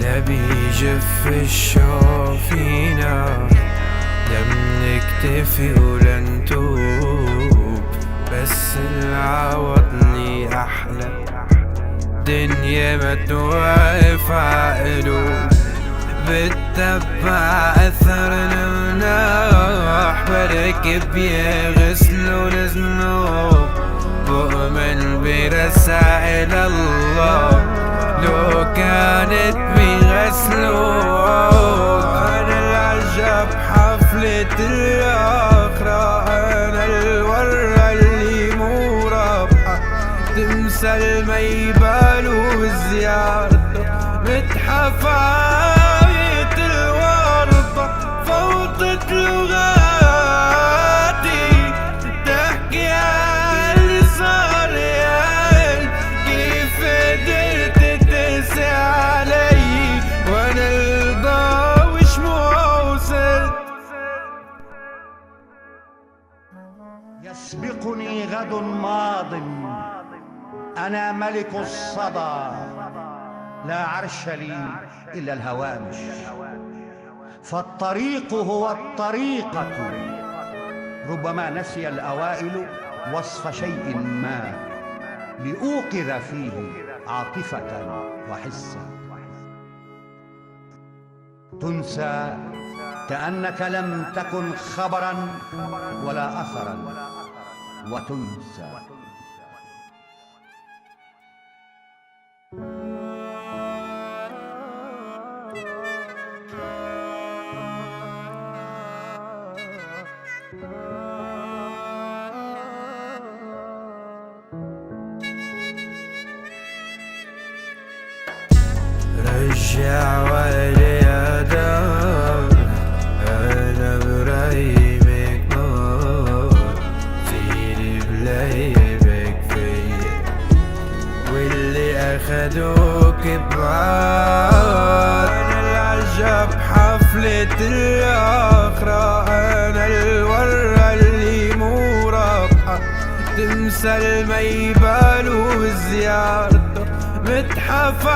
لا بيجف الشوق فينا، لا بنكتفي ولا نتوب، بس العوضني أحلى دنيا ما توقف عقلوب. بتتبع أثر المناح، بركب يغسلوا الذنوب، بؤمن برسائل الله لو كانت بغسلوب. أنا العجب حفلة الآخرة، أنا الورة اللي مو رابحة، تمثل ما يبالوا زيارته، متحف عاية الورطة، فوضت لغاتي تحكي عن اللي صار ياي، كيف قدرت تقسي علي وانا الضوي شموع وصلت. يسبقني غد ماض، أنا ملك الصدى، لا عرش لي إلا الهوامش، فالطريق هو الطريقة. ربما نسي الأوائل وصف شيء ما لأوقظ فيه عاطفة وحسا، تنسى كأنك لم تكن خبرا ولا أثرا، وتنسى. رجع ويلي يا دار، أنا برايمك نار، سيري بلايبك فيا، واللي أخدوك بعاد. أنا العجب حفلة الآخرة، أنا الورة اللي مو رابحة، تمثل ما يبالوا زيارته، متحف